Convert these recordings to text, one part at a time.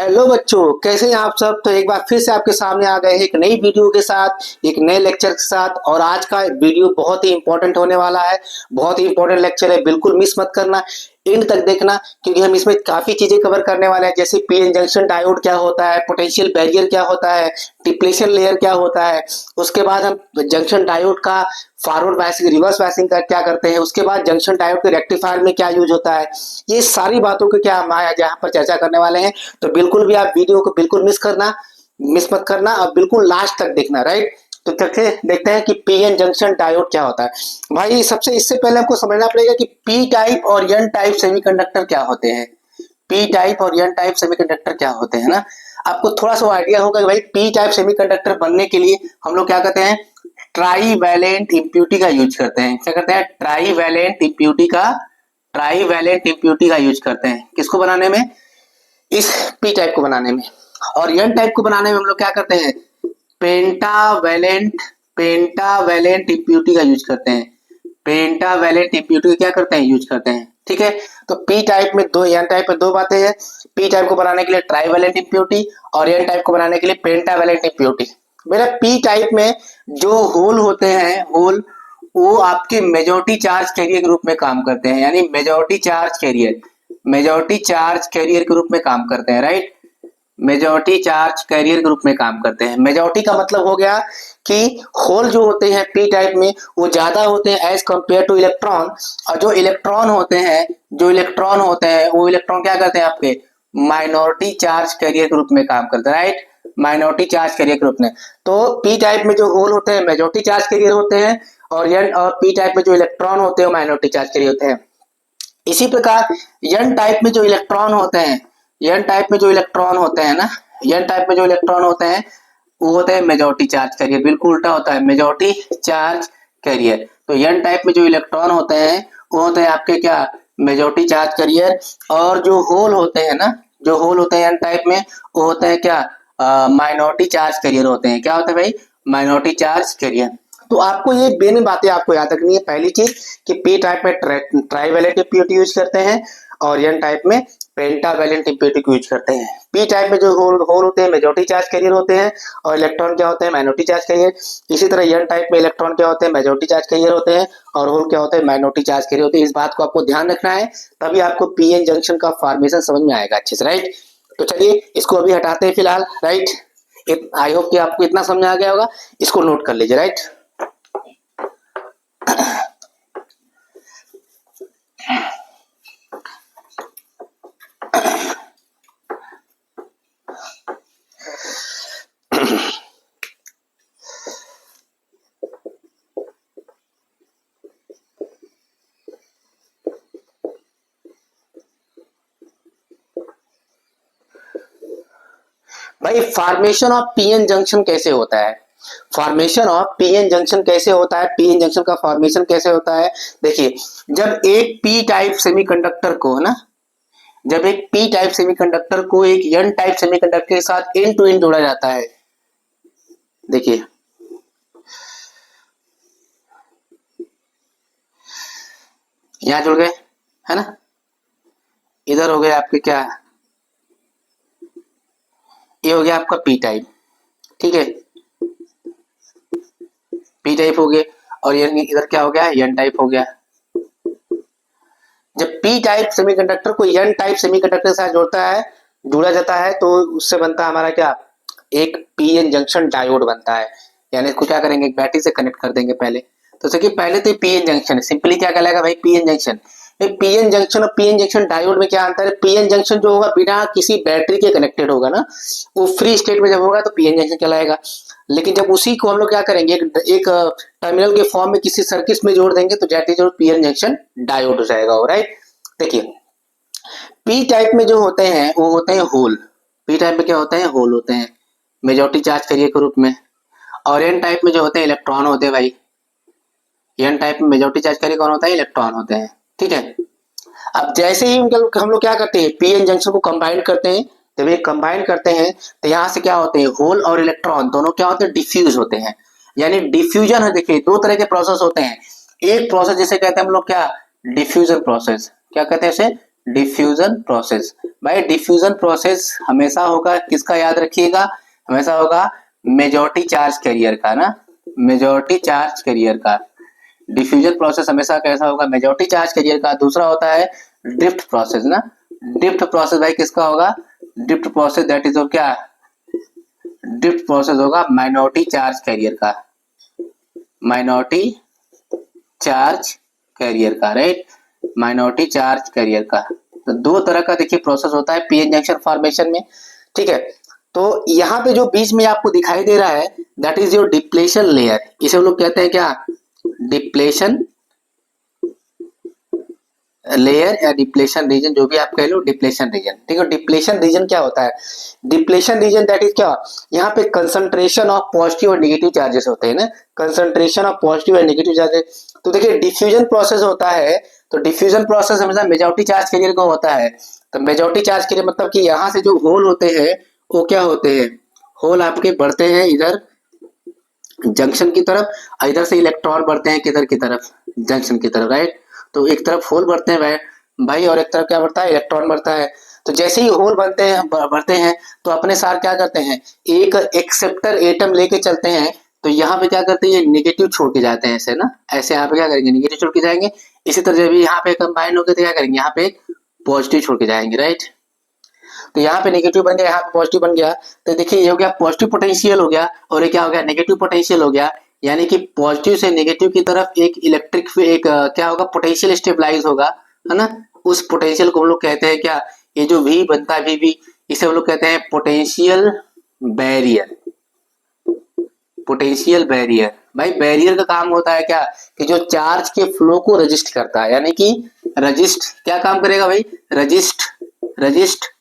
Hello बच्चों, कैसे हैं आप सब। तो एक बार फिर से आपके सामने आ गए हैं एक नई वीडियो के साथ, एक नए लेक्चर के साथ। और आज का वीडियो बहुत ही इंपॉर्टेंट होने वाला है। बहुत ही इंपॉर्टेंट लेक्चर है, बिल्कुल मिस मत करना, एंड तक देखना, क्योंकि हम इसमें काफी चीजें कवर करने वाले हैं। जैसे पीएन जंक्शन डायोड क्या होता है, पोटेंशियल बैरियर क्या होता है, डिप्लेशन लेयर क्या होता है। उसके बाद हम जंक्शन डायोड का फॉरवर्ड बायसिंग रिवर्स बायसिंग का क्या करते हैं। उसके बाद जंक्शन डायोड के रेक्टिफायर में क्या यूज होता है। ये सारी बातों के क्या हम आज यहाँ पर चर्चा करने वाले हैं। तो बिल्कुल भी आप वीडियो को बिल्कुल मिस मत करना और बिल्कुल लास्ट तक देखना, राइट। तो चलिए देखते हैं कि पीएन जंक्शन डायोड क्या होता है। भाई सबसे इससे पहले हमको समझना पड़ेगा कि पी टाइप और एन टाइप सेमीकंडक्टर क्या होते हैं। पी टाइप और एन टाइप सेमीकंडक्टर क्या होते हैं ना। आपको थोड़ा सा आइडिया होगा कि भाई पी टाइप सेमीकंडक्टर बनने के लिए हम लोग क्या करते हैं, ट्राईवैलेंट इम्प्यूटी का यूज करते हैं। क्या करते हैं, ट्राईवैलेंट इम्प्यूटी का यूज करते हैं। किसको बनाने में, इस पी टाइप को बनाने में। और एन टाइप को बनाने में हम लोग क्या करते हैं, पेंटावैलेंट इम्प्यूटी का यूज करते हैं। पेंटावैलेंट इम्प्यूटी क्या करते हैं, यूज करते हैं। ठीक है, तो पी टाइप में दो, एन टाइप में दो बातें हैं। पी टाइप को बनाने के लिए ट्राईवैलेंट इम्प्यूटी और एन टाइप को बनाने के लिए पेंटावैलेंट इम्प्यूटी। मेरा पी टाइप में जो होल होते हैं, होल वो आपके मेजॉरिटी चार्ज कैरियर के रूप में काम करते हैं। यानी मेजॉरिटी चार्ज कैरियर के रूप में काम करते हैं, राइट। मेजॉरिटी चार्ज कैरियर के रूप में काम करते हैं। मेजॉरिटी का मतलब हो गया कि होल जो होते हैं पी टाइप में वो ज्यादा होते हैं एज कंपेयर टू इलेक्ट्रॉन। और जो इलेक्ट्रॉन होते हैं वो इलेक्ट्रॉन क्या करते हैं, आपके माइनॉरिटी चार्ज कैरियर के रूप में काम करते हैं, राइट। माइनॉरिटी चार्ज कैरियर के रूप में। तो पी टाइप में जो होल होते हैं मेजॉरिटी चार्ज कैरियर होते हैं, और पी टाइप में जो इलेक्ट्रॉन होते हैं माइनॉरिटी चार्ज कैरियर होते हैं। इसी प्रकार एन टाइप में जो इलेक्ट्रॉन होते हैं, एन टाइप में जो इलेक्ट्रॉन होते हैं ना, एन टाइप में जो इलेक्ट्रॉन होते हैं वो होते हैं मेजॉरिटी चार्ज कैरियर। बिल्कुल उल्टा होता है, मेजॉरिटी चार्ज कैरियर। तो एन टाइप में जो इलेक्ट्रॉन होते हैं वो होते हैं आपके क्या, मेजॉरिटी चार्ज कैरियर। और जो होल होते हैं ना, जो होल होते हैं एन टाइप में वो होते हैं क्या, माइनॉरिटी चार्ज कैरियर होते हैं। क्या होता है भाई, माइनॉरिटी चार्ज कैरियर। तो आपको ये बेन बातें आपको याद रखनी है। पहली चीज कि पी टाइप में ट्राईवैलेंट इम्प्यूरिटी यूज करते हैं और एन टाइप में पेंटावैलेंट इम्प्यूरिटी को यूज करते हैं। पी टाइप में जो होल होते हैं मेजॉरिटी चार्ज कैरियर होते हैं और इलेक्ट्रॉन क्या होते हैं, माइनॉरिटी चार्ज कैरियर। इसी तरह एन टाइप में इलेक्ट्रॉन क्या होते हैं, मेजॉरिटी चार्ज कैरियर होते हैं और होल क्या होते हैं, माइनॉरिटी चार्ज कैरियर होते हैं। इस बात को आपको ध्यान रखना है, तभी आपको पीएन जंक्शन का फॉर्मेशन समझ में आएगा अच्छे से, राइट। तो चलिए इसको अभी हटाते हैं फिलहाल, राइट। आई होप कि आपको इतना समझ आ गया होगा। इसको नोट कर लीजिए, राइट। भाई फॉर्मेशन ऑफ पीएन जंक्शन कैसे होता है, फॉर्मेशन ऑफ पीएन जंक्शन कैसे होता है, पीएन जंक्शन का फॉर्मेशन कैसे होता है। देखिए, जब एक पी टाइप सेमीकंडक्टर को ना, जब एक पी टाइप सेमीकंडक्टर को एक एन टाइप सेमीकंडक्टर के साथ एंड टू एंड जोड़ा जाता है। देखिए यहां जुड़ गए, है ना। इधर हो गए आपके क्या, ये हो गया आपका पी टाइप, ठीक है। पी टाइप हो गया और ये इधर क्या हो गया, एन टाइप हो गया। जब पी टाइप सेमीकंडक्टर को एन टाइप सेमीकंडक्टर के साथ जोड़ा जाता है तो उससे बनता है हमारा क्या, एक पीएन जंक्शन डायोड बनता है। यानी इसको क्या करेंगे, एक बैटरी से कनेक्ट कर देंगे पहले। तो देखिए पहले तो पीएन जंक्शन सिंपली क्या कहलाएगा भाई, पीएन जंक्शन। पीएन जंक्शन और पीएन जंक्शन डायोड में क्या अंतर है, पीएन जंक्शन जो होगा बिना किसी बैटरी के कनेक्टेड होगा ना, वो फ्री स्टेट में जब होगा तो पीएन जंक्शन कहलाएगा। लेकिन जब उसी को हम लोग क्या करेंगे, एक टर्मिनल के फॉर्म में किसी सर्किट में जोड़ देंगे तो जाते जो पीएन जंक्शन डायोड हो जाएगा, राइट। देखिए पी टाइप में जो होते हैं वो होते हैं होल। पी टाइप में क्या होते हैं, होल होते हैं मेजॉरिटी चार्ज कैरियर के रूप में। और एन टाइप में जो होते हैं इलेक्ट्रॉन होते हैं भाई। एन टाइप में मेजॉरिटी चार्ज कैरियर कौन होता है, इलेक्ट्रॉन होते हैं, ठीक है। अब जैसे ही हम लोग क्या करते हैं, पीएन जंक्शन को कंबाइन करते हैं। जब ये कंबाइन करते हैं तो यहाँ से क्या होते हैं, होल और इलेक्ट्रॉन दोनों क्या होते हैं, डिफ्यूज होते हैं। यानी डिफ्यूजन है। देखिए दो तरह के प्रोसेस होते हैं। एक प्रोसेस जिसे कहते हैं हम लोग क्या, डिफ्यूजन प्रोसेस। क्या कहते हैं इसे, डिफ्यूजन प्रोसेस। भाई डिफ्यूजन प्रोसेस हमेशा होगा किसका, याद रखिएगा, हमेशा होगा मेजॉरिटी चार्ज कैरियर का ना, मेजॉरिटी चार्ज कैरियर का। डिफ्यूजन प्रोसेस हमेशा कैसा होगा, मेजॉरिटी चार्ज कैरियर का। दूसरा होता है ड्रिफ्ट प्रोसेस ना, ड्रिफ्ट प्रोसेस भाई किसका होगा, ड्रिफ्ट प्रोसेस दैट इज क्या, ड्रिफ्ट प्रोसेस होगा माइनॉरिटी चार्ज कैरियर का, माइनॉरिटी चार्ज कैरियर का, राइट, माइनॉरिटी चार्ज कैरियर का। तो दो तरह का देखिए प्रोसेस होता है पीएन जंक्शन फॉर्मेशन में, ठीक है। तो यहाँ पे जो बीच में आपको दिखाई दे रहा है that is your depletion layer, इसे हम लोग कहते हैं क्या, डिप्लेशन लेयर या डिप्लेशन रीजन, जो भी आप कह लो, डिप्लेशन रीजन, ठीक है। डिप्लेशन रीजन क्या होता है, डिप्लेशन रीजन दैट इज क्या, यहाँ पे कंसंट्रेशन ऑफ पॉजिटिव और नेगेटिव चार्जेस होते हैं ना, कंसंट्रेशन ऑफ पॉजिटिव और नेगेटिव चार्जेस। तो देखिए डिफ्यूजन प्रोसेस होता है, तो डिफ्यूजन प्रोसेस हमेशा मेजॉरिटी चार्ज कैरियर का होता है। तो मेजॉरिटी चार्ज कैरियर मतलब कि यहाँ से जो होल होते हैं वो क्या होते हैं, होल आपके बढ़ते हैं इधर जंक्शन की तरफ, इधर से इलेक्ट्रॉन बढ़ते हैं किधर की तरफ, जंक्शन की तरफ, राइट। तो एक तरफ होल बढ़ते हैं भाई और एक तरफ क्या बढ़ता है, इलेक्ट्रॉन बढ़ता है। तो जैसे ही होल बढ़ते हैं तो अपने साथ क्या करते हैं, एक एक्सेप्टर एटम लेके चलते हैं। तो यहाँ पे क्या करते हैं, नेगेटिव छोड़ के जाते हैं ऐसे ना, ऐसे यहाँ पे क्या करेंगे, नेगेटिव छोड़ के जाएंगे। इसी तरह जब यहाँ पे कंबाइन होकर तो क्या करेंगे, यहाँ पे पॉजिटिव छोड़ के जाएंगे, राइट। तो यहाँ पे नेगेटिव बन गया, यहाँ पे पॉजिटिव बन गया। तो देखिए ये हो गया पॉजिटिव पोटेंशियल हो गया, और ये क्या हो गया, नेगेटिव पोटेंशियल हो गया। यानी कि पॉजिटिव से नेगेटिव की तरफ एक इलेक्ट्रिक एक क्या होगा, पोटेंशियल स्टेबलाइज होगा, है ना। उस पोटेंशियल को हम लोग कहते हैं क्या, ये जो V बनता है VV, इसे हम लोग कहते हैं पोटेंशियल बैरियर, पोटेंशियल बैरियर। भाई बैरियर का काम होता है क्या, कि जो चार्ज के फ्लो को रजिस्ट करता है, यानी कि रजिस्ट क्या काम करेगा भाई, रजिस्ट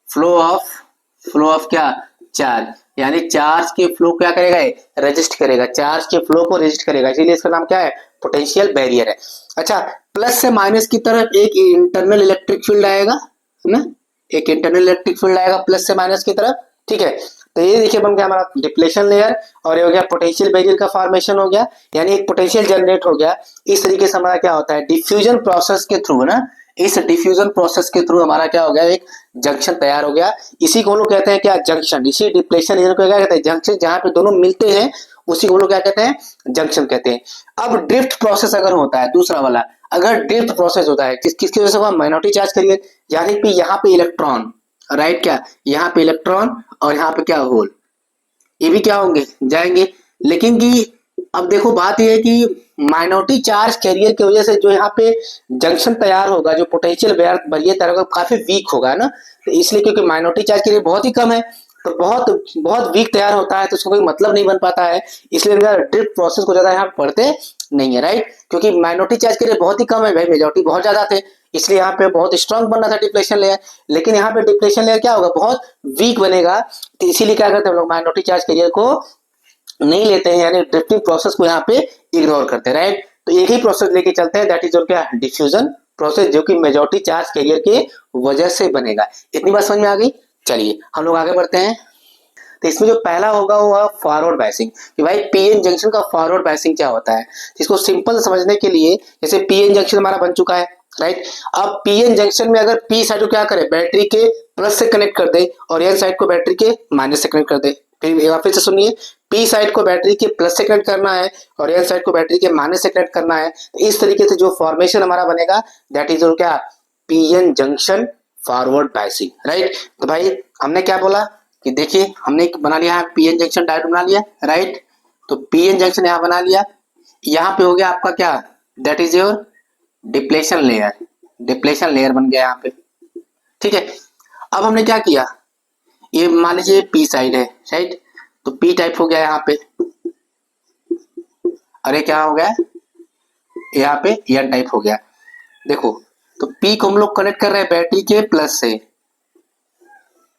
फ्लो ऑफ क्या, चार्ज, यानी चार्ज के फ्लो क्या करेगा, रजिस्ट करेगा, चार्ज के फ्लो को रजिस्ट करेगा, इसीलिए इसका नाम क्या है, पोटेंशियल बैरियर है। अच्छा, प्लस से माइनस की तरफ एक इंटरनल इलेक्ट्रिक फील्ड आएगा, है ना, एक इंटरनल इलेक्ट्रिक फील्ड आएगा प्लस से माइनस की तरफ, ठीक है। तो ये देखिए बन गया हमारा डिप्लेशन लेयर, और ये हो गया पोटेंशियल बैरियर का फॉर्मेशन हो गया, यानी एक पोटेंशियल जनरेट हो गया। इस तरीके से हमारा क्या होता है, डिफ्यूजन प्रोसेस के थ्रू ना, इस डिफ्यूजन प्रोसेस के थ्रू हमारा क्या हो गया, एक जंक्शन तैयार हो गया। इसी को हम लोग कहते हैं क्या, जंक्शन। इसी डिप्लेशन रीजन को क्या कहते हैं, जंक्शन, जहां पे दोनों मिलते हैं उसी को हम लोग क्या कहते हैं, जंक्शन कहते हैं। अब ड्रिफ्ट प्रोसेस अगर होता है दूसरा वाला, अगर ड्रिफ्ट प्रोसेस होता है किसकी वजह से हुआ, माइनॉरिटी चार्ज कैरियर, यानी कि यहाँ पे इलेक्ट्रॉन, राइट, क्या यहाँ पे इलेक्ट्रॉन और यहाँ पे क्या होल, ये भी क्या होंगे, जाएंगे। लेकिन कि अब देखो बात यह है कि माइनॉरिटी चार्ज कैरियर की वजह से जो यहाँ पे जंक्शन तैयार होगा, जो पोटेंशियल बैरियर तैयार होगा, काफी वीक होगा ना। तो इसलिए क्योंकि माइनॉरिटी चार्ज कैरियर बहुत ही कम है, तो बहुत बहुत वीक तैयार होता है, तो उसका कोई मतलब नहीं बन पाता है। इसलिए ड्रिफ्ट प्रोसेस को ज्यादा यहाँ पढ़ते नहीं है, राइट, क्योंकि माइनॉरिटी चार्ज कैरियर बहुत ही कम है भाई, मेजॉरिटी बहुत ज्यादा थे, इसलिए यहाँ पे बहुत स्ट्रांग बनना था डिप्लेशन लेयर। लेकिन यहाँ पे डिप्लेशन लेयर क्या होगा, बहुत वीक बनेगा। तो इसीलिए क्या करते हैं हम लोग, माइनॉरिटी चार्ज कैरियर को नहीं लेते हैं, यानी ड्रिफ्टिंग प्रोसेस को यहाँ पे इग्नोर करते हैं, राइट। तो एक ही प्रोसेस लेके चलते हैं, दैट इज और क्या, डिफ्यूजन प्रोसेस, जो कि मेजॉरिटी चार्ज कैरियर के वजह से बनेगा। इतनी बात समझ में आ गई। चलिए हम लोग आगे बढ़ते हैं। तो इसमें जो पहला होगा वो है फॉरवर्ड बायसिंग, कि भाई पीएन जंक्शन का फॉरवर्ड बायसिंग क्या होता है। इसको सिंपल समझने के लिए, जैसे पीएन जंक्शन हमारा बन चुका है, राइट। अब पीएन जंक्शन में अगर पी साइड को क्या करे, बैटरी के प्लस से कनेक्ट कर दे, और एन साइड को बैटरी के माइनस से कनेक्ट कर दे। फिर से सुनिए, पी साइड को बैटरी के प्लस से कनेक्ट करना है और एन साइड को बैटरी के माइनस से कनेक्ट करना है। तो इस तरीके से जो फॉर्मेशन हमारा बनेगा दैट इज क्या, PN junction forward biasing, right. तो भाई हमने क्या बोला कि देखिए हमने बना लिया है पीएन जंक्शन डायोड बना लिया, राइट। तो पीएन जंक्शन यहाँ बना लिया, यहाँ पे हो गया आपका क्या, that is your depletion layer, depletion layer बन गया यहाँ पे, ठीक है। अब हमने क्या किया, ये मान लीजिए पी साइड है, राइट, तो पी टाइप हो गया यहाँ पे, अरे क्या हो गया, यहाँ पे एन टाइप हो गया। देखो तो पी को हम लोग कनेक्ट कर रहे हैं बैटरी के प्लस से,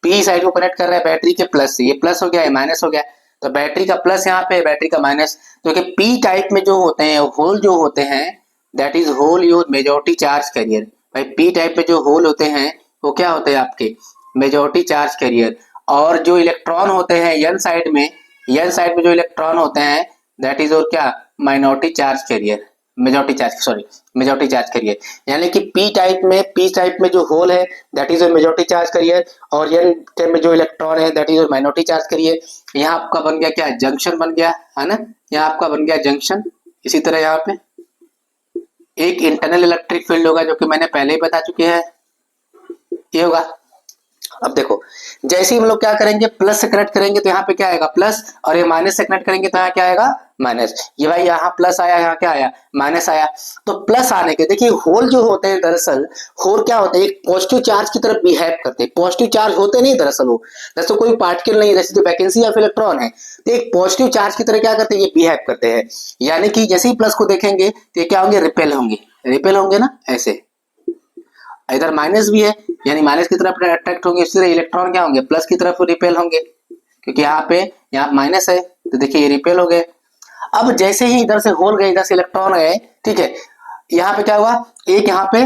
पी साइड को कनेक्ट कर रहे हैं बैटरी के प्लस से, ये प्लस हो गया, ये माइनस हो गया। तो बैटरी का प्लस यहाँ पे, बैटरी का माइनस। तो पी टाइप में जो होते हैं होल जो होते हैं that is hole your majority charge carrier. भाई पी टाइप में जो होल होते हैं वो क्या होते हैं, आपके मेजॉरिटी चार्ज कैरियर। और जो इलेक्ट्रॉन होते हैं एन साइड में जो इलेक्ट्रॉन होते हैं दैट इज और क्या, minority charge career, majority charge, sorry majority charge career, यानी कि पी टाइप में जो होल है that is majority charge carrier, और एन टाइप में जो इलेक्ट्रॉन है that is minority charge career. यहाँ आपका बन गया क्या, जंक्शन बन गया है ना, यहाँ आपका बन गया जंक्शन। इसी तरह यहाँ पे एक इंटरनल इलेक्ट्रिक फील्ड होगा जो कि मैंने पहले ही बता चुके हैं, ये होगा। अब देखो जैसे ही हम लोग क्या करेंगे, प्लस से कनेक्ट करेंगे तो यहाँ पे क्या आएगा प्लस, और ये माइनस से कनेक्ट करेंगे तो यहाँ क्या आएगा माइनस। ये भाई यहाँ प्लस आया, यहाँ क्या आया माइनस आया। तो प्लस आने के देखिए होल जो होते हैं दरअसल, होल क्या होते हैं, एक पॉजिटिव चार्ज की तरफ बिहेव करते हैं। पॉजिटिव चार्ज होते नहीं दरअसल वो, जैसे कोई पार्टिकल नहीं है, जैसे तो वैकेंसी या फिर इलेक्ट्रॉन है, तो एक पॉजिटिव चार्ज की तरह क्या करते हैं, ये बिहेव करते हैं। यानी कि जैसे ही प्लस को देखेंगे तो ये क्या होंगे, रिपेल होंगे, रिपेल होंगे ना ऐसे। इधर माइनस भी है यानी माइनस की तरफ अट्रैक्ट होंगे, इसी तरह इलेक्ट्रॉन क्या होंगे प्लस की तरफ रिपेल होंगे, क्योंकि यहाँ माइनस है तो देखिए ये रिपेल हो गए। अब जैसे ही इधर से होल गए, इधर से इलेक्ट्रॉन गए, ठीक है, यहाँ पे क्या हुआ, एक यहाँ पे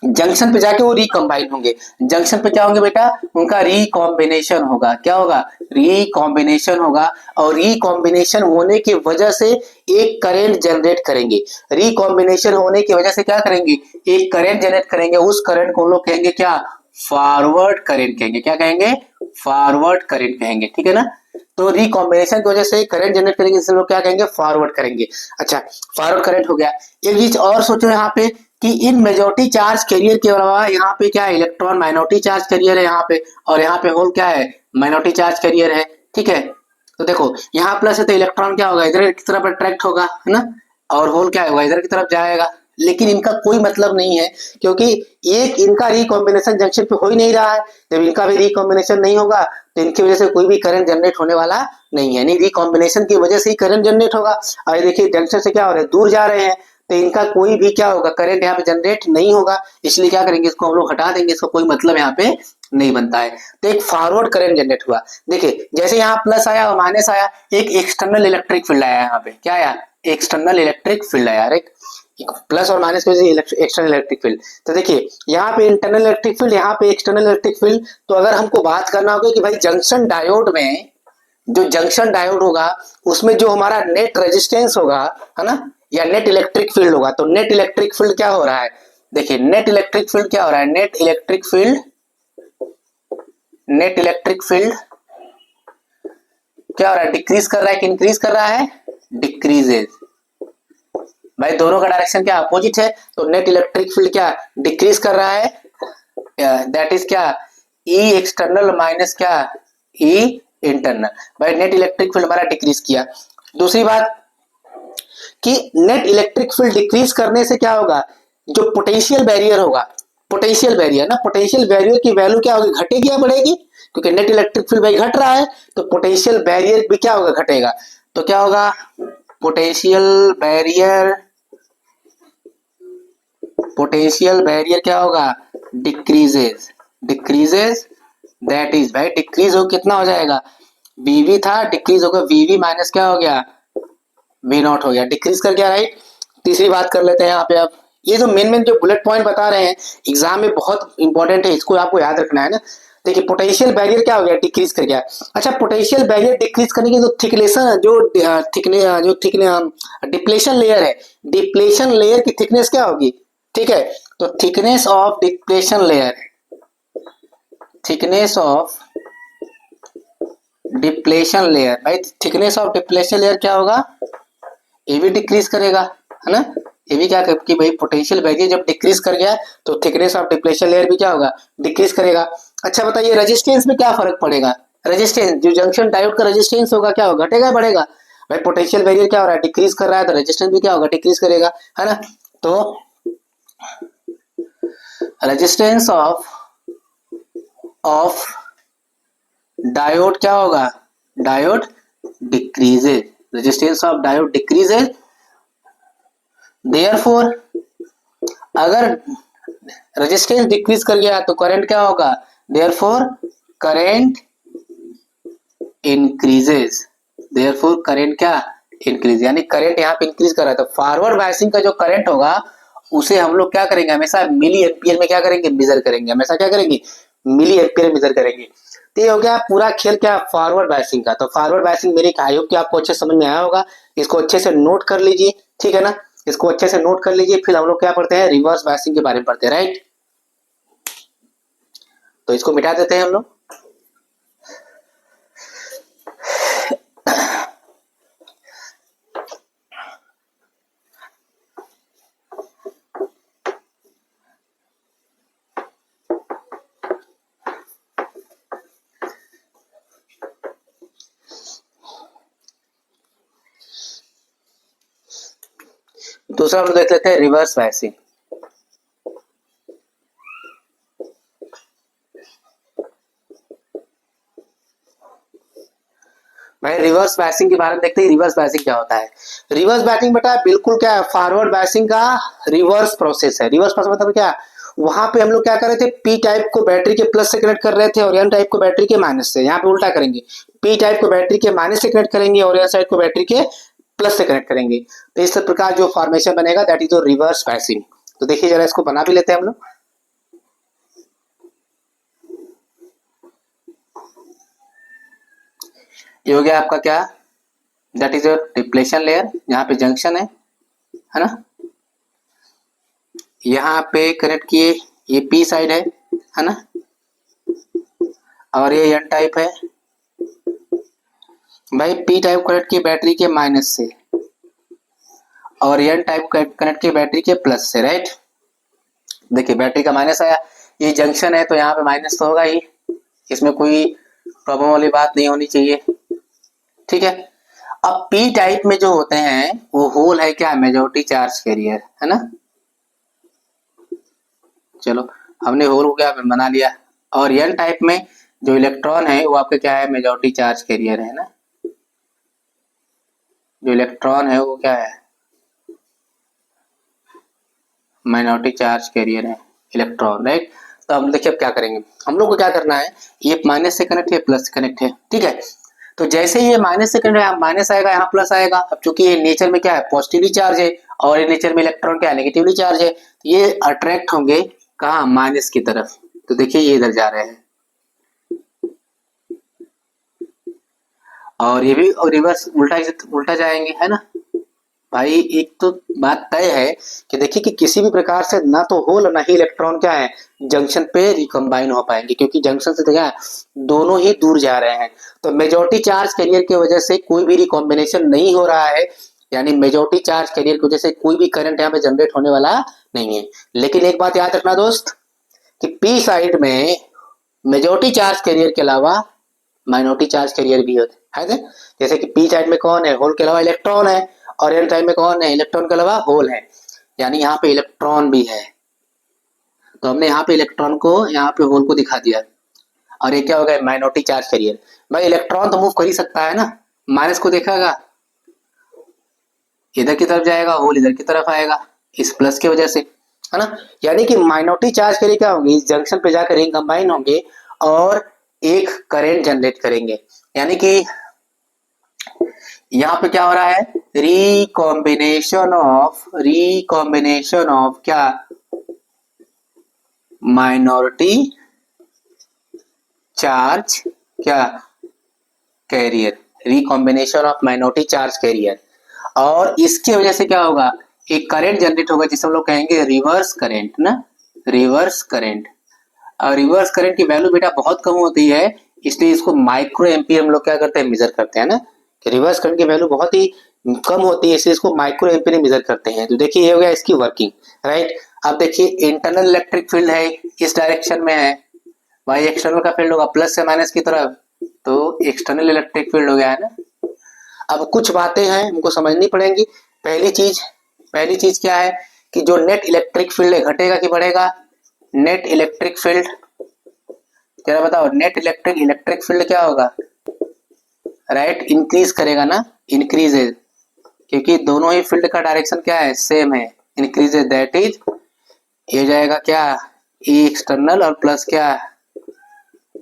जंक्शन पे जाके वो रिकम्बाइन होंगे। जंक्शन पे क्या होंगे बेटा, उनका रिकॉम्बिनेशन होगा। क्या होगा, रिकॉम्बिनेशन होगा, और रिकॉम्बिनेशन होने की वजह से एक करंट जनरेट करेंगे। रिकॉम्बिनेशन होने की वजह से क्या करेंगे, एक करंट जनरेट करेंगे। उस करंट को हम लोग कहेंगे क्या, फॉरवर्ड करंट कहेंगे। क्या कहेंगे, फॉरवर्ड करंट कहेंगे, ठीक है ना। तो रिकॉम्बिनेशन की वजह से करंट जनरेट करेंगे, इसे लोग क्या कहेंगे, फॉरवर्ड करेंगे। अच्छा, फॉरवर्ड करंट हो गया। एक चीज और सोचो यहाँ पे कि इन मेजॉरिटी चार्ज कैरियर के अलावा यहाँ पे क्या है, इलेक्ट्रॉन माइनॉरिटी चार्ज कैरियर है यहाँ पे, और यहाँ पे होल क्या है, माइनॉरिटी चार्ज कैरियर है, ठीक है। तो देखो यहाँ प्लस है तो इलेक्ट्रॉन क्या होगा, इधर की तरफ अट्रैक्ट होगा, है ना, और होल क्या होगा, इधर की तरफ जाएगा। लेकिन इनका कोई मतलब नहीं है, क्योंकि एक इनका रिकॉम्बिनेशन जंक्शन पे हो ही नहीं रहा है। जब इनका भी रिकॉम्बिनेशन नहीं होगा तो इनकी वजह से कोई भी करंट जनरेट होने वाला नहीं है। नहीं, रिकॉम्बिनेशन की वजह से ही करंट जनरेट होगा। और देखिए जंक्शन से क्या हो रहा है, दूर जा रहे हैं, तो इनका कोई भी क्या होगा, करंट यहाँ पे जनरेट नहीं होगा। इसलिए क्या करेंगे, इसको हम लोग हटा देंगे, इसका कोई मतलब यहाँ पे नहीं बनता है। तो एक फॉरवर्ड करंट जनरेट हुआ। देखिए जैसे यहाँ प्लस आया और माइनस आया, एक एक्सटर्नल इलेक्ट्रिक फील्ड आया, यहाँ पे क्या आया, एक्सटर्नल इलेक्ट्रिक फील्ड आया। एक प्लस और माइनस की वजह से एक्सटर्नल इलेक्ट्रिक फील्ड। तो देखिए यहाँ पे इंटरनल इलेक्ट्रिक फील्ड, यहाँ पे एक्सटर्नल इलेक्ट्रिक फील्ड। तो अगर हमको बात करना होगा कि भाई जंक्शन डायोड में, जो जंक्शन डायोड होगा उसमें जो हमारा नेट रेजिस्टेंस होगा, है ना, या नेट इलेक्ट्रिक फील्ड होगा, तो नेट इलेक्ट्रिक फील्ड क्या हो रहा है, देखिए नेट इलेक्ट्रिक फील्ड क्या हो रहा है, नेट इलेक्ट्रिक फील्ड क्या हो रहा है, डिक्रीज कर रहा है कि इंक्रीज कर रहा है, डिक्रीजेज। भाई दोनों का डायरेक्शन क्या अपोजिट है, तो नेट इलेक्ट्रिक फील्ड क्या डिक्रीज कर रहा है, दैट इज क्या, ई एक्सटर्नल माइनस क्या, ई इंटरनल। भाई नेट इलेक्ट्रिक फील्ड हमारा डिक्रीज किया। दूसरी बात कि नेट इलेक्ट्रिक फील्ड डिक्रीज करने से क्या होगा, जो पोटेंशियल बैरियर होगा, पोटेंशियल बैरियर ना, पोटेंशियल बैरियर की वैल्यू क्या होगी, घटेगी या बढ़ेगी, क्योंकि नेट इलेक्ट्रिक फील्ड भाई घट रहा है, तो पोटेंशियल बैरियर भी क्या होगा, घटेगा। तो क्या होगा, पोटेंशियल बैरियर क्या होगा, डिक्रीजेस, दैट इज भाई डिक्रीज हो कितना हो जाएगा, वीवी था, डिक्रीज होगा वीवी माइनस क्या हो गया, वी नॉट हो गया, डिक्रीज कर गया, राइट। तीसरी बात कर लेते हैं यहाँ पे। अब ये जो मेन जो बुलेट पॉइंट बता रहे हैं एग्जाम में बहुत इंपॉर्टेंट है, इसको आपको याद रखना है ना। देखिए पोटेंशियल बैरियर क्या हो गया, डिक्रीज कर गया। अच्छा, पोटेंशियल बैरियर डिक्रीज करने की जो थिकनेशन, जो डिप्लेशन लेयर है, डिप्लेशन लेयर की थिकनेस क्या होगी, ठीक है। तो थिकनेस ऑफ डिप्लेशन लेयर, भाई थिकनेस ऑफ डिप्लेशन लेयर क्या होगा, ये भी डिक्रीज करेगा, है ना। ये भी क्या कि भाई पोटेंशियल बैरियर जब डिक्रीज कर गया तो थिकनेस ऑफ डिप्लेशन लेयर भी क्या होगा, डिक्रीज करेगा। अच्छा बताइए रेजिस्टेंस में क्या फर्क पड़ेगा, रेजिस्टेंस जो जंक्शन डायोड का रेजिस्टेंस होगा क्या होगा, घटेगा बढ़ेगा। भाई पोटेंशियल बैरियर क्या हो रहा है, डिक्रीज कर रहा है, तो रेजिस्टेंस भी क्या होगा, डिक्रीज करेगा, है ना। तो रेजिस्टेंस ऑफ डायोड क्या होगा, diode decreases, resistance of diode decreases. Therefore अगर रेजिस्टेंस डिक्रीज कर गया तो करंट क्या होगा, therefore current increases, therefore current क्या इंक्रीज, यानी करंट यहाँ पे इंक्रीज कर रहा है। तो फॉरवर्ड बायसिंग का जो करंट होगा उसे हम लोग क्या करेंगे, हमेशा मिली एम्पियर में क्या करेंगे, मेजर करेंगे, हमेशा क्या करेंगे, मिली एम्पियर मेजर करेंगे। तो ये हो गया पूरा खेल क्या, फॉरवर्ड बायसिंग का। तो फॉरवर्ड बायसिंग मेरे आई होप कि आपको अच्छे समझ में आया होगा, इसको अच्छे से नोट कर लीजिए, ठीक है ना। इसको अच्छे से नोट कर लीजिए। फिर हम लोग क्या पढ़ते हैं, रिवर्स बायसिंग के बारे में पढ़ते हैं, राइट। तो इसको मिटा देते हैं हम लोग। दूसरा हम देख लेते हैं रिवर्स बायसिंग। भाई रिवर्स बायसिंग के बारे में देखते हैं, रिवर्स बायसिंग क्या होता है। रिवर्स बायसिंग बेटा बिल्कुल क्या है, फॉरवर्ड बायसिंग का रिवर्स प्रोसेस है। रिवर्स प्रोसेस मतलब क्या, वहां पे हम लोग क्या कर रहे थे, पी टाइप को बैटरी के प्लस से कनेक्ट कर रहे थे और एन टाइप को बैटरी के माइनस से। यहाँ पे उल्टा करेंगे, पी टाइप को बैटरी के माइनस से कनेक्ट करेंगे और एन साइड को बैटरी के प्लस से कनेक्ट करेंगे। तो इस प्रकार जो फॉर्मेशन बनेगा दैट इज रिवर्स बायसिंग। तो देखिए जरा इसको बना भी लेते हैं हम लोग। ये हो गया आपका क्या, that is your depletion layer. यहाँ पे जंक्शन है ना, यहाँ पे कनेक्ट किए, ये पी साइड है ना, और ये एन टाइप है। भाई पी टाइप कनेक्ट किए बैटरी के माइनस से और एन टाइप कनेक्ट किए बैटरी के प्लस से, राइट। देखिए बैटरी का माइनस आया, ये जंक्शन है तो यहाँ पे माइनस तो होगा ही, इसमें कोई प्रॉब्लम वाली बात नहीं होनी चाहिए, ठीक है। अब पी टाइप में जो होते हैं वो होल है क्या, मेजॉरिटी चार्ज कैरियर है ना। चलो हमने होल को क्या बना लिया। और एन टाइप में जो इलेक्ट्रॉन है वो आपका क्या है, मेजॉरिटी चार्ज कैरियर है ना। जो इलेक्ट्रॉन है वो क्या है, माइनॉरिटी चार्ज कैरियर है, इलेक्ट्रॉन, राइट। तो अब देखिए अब क्या करेंगे, हम लोग को क्या करना है, ये माइनस से कनेक्ट है, प्लस से कनेक्ट है, ठीक है। तो जैसे ही ये माइनस से कनेक्ट है, माइनस आएगा, यहाँ प्लस आएगा। अब चूंकि ये नेचर में क्या है, पॉजिटिवली चार्ज है और ये नेचर में इलेक्ट्रॉन क्या है, नेगेटिवली चार्ज है, तो ये अट्रैक्ट होंगे कहाँ, माइनस की तरफ। तो देखिए ये इधर जा रहे हैं और ये भी रिवर्स उल्टा जाएंगे, है ना। भाई एक तो बात तय है कि देखिए कि किसी भी प्रकार से ना तो होल ना ही इलेक्ट्रॉन क्या है जंक्शन पे रिकम्बाइन हो पाएंगे, क्योंकि जंक्शन से क्या है दोनों ही दूर जा रहे हैं। तो मेजॉरिटी चार्ज कैरियर की वजह से कोई भी रिकॉम्बिनेशन नहीं हो रहा है, यानी मेजॉरिटी चार्ज कैरियर की वजह से कोई भी करंट यहाँ पे जनरेट होने वाला नहीं है। लेकिन एक बात याद रखना दोस्त कि पी साइड में मेजॉरिटी चार्ज कैरियर के अलावा माइनॉरिटी चार्ज कैरियर भी होते हैं। जैसे कि पी साइड में कौन है, होल के अलावा इलेक्ट्रॉन है, और एन टाइप में कौन है, इलेक्ट्रॉन के अलावा होल है, यानी यहाँ पे इलेक्ट्रॉन भी है। तो हमने यहाँ पे इलेक्ट्रॉन को, यहाँ पे होल को दिखा दिया। और ये क्या हो गया, माइनॉरिटी चार्ज कैरियर। भाई इलेक्ट्रॉन तो मूव कर ही सकता है ना, माइनस को देखेगा इधर की तरफ जाएगा, होल इधर की तरफ आएगा, इस प्लस की वजह से, है ना। यानी कि माइनॉरिटी चार्ज कैरियर क्या होंगे, इस जंक्शन पे जाकर रिकम्बाइन होंगे और एक करंट जनरेट करेंगे। यानी कि यहाँ पे क्या हो रहा है, रिकॉम्बिनेशन ऑफ क्या, माइनॉरिटी चार्ज क्या carrier, recombination of minority charge carrier. और इसकी वजह से क्या होगा, एक करंट जनरेट होगा जिसे हम लोग कहेंगे रिवर्स करंट ना, रिवर्स करंट। और रिवर्स करंट की वैल्यू बेटा बहुत कम होती है, इसलिए इसको माइक्रो एम्पियर हम लोग क्या करते हैं, मेजर करते हैं ना। कि रिवर्स करंट की वैल्यू बहुत ही कम होती है, इसलिए इसको माइक्रो एम्पियर में मेजर करते हैं। तो देखिए ये हो गया इसकी वर्किंग, राइट। अब देखिए इंटरनल इलेक्ट्रिक फील्ड है, इस डायरेक्शन में है, भाई एक्सटर्नल का फील्ड होगा प्लस से माइनस की तरफ, तो एक्सटर्नल इलेक्ट्रिक फील्ड हो गया है ना। अब कुछ बातें हैं हमको समझनी पड़ेंगी। पहली चीज क्या है कि जो नेट इलेक्ट्रिक फील्ड है घटेगा कि बढ़ेगा, नेट इलेक्ट्रिक फील्ड जरा बताओ, नेट इलेक्ट्रिक फील्ड क्या होगा, राइट, इंक्रीज करेगा ना, इंक्रीजेज, क्योंकि दोनों ही फील्ड का डायरेक्शन क्या है, सेम है, इंक्रीजेज, दैट इज ये जाएगा क्या, ई एक्सटर्नल और प्लस क्या,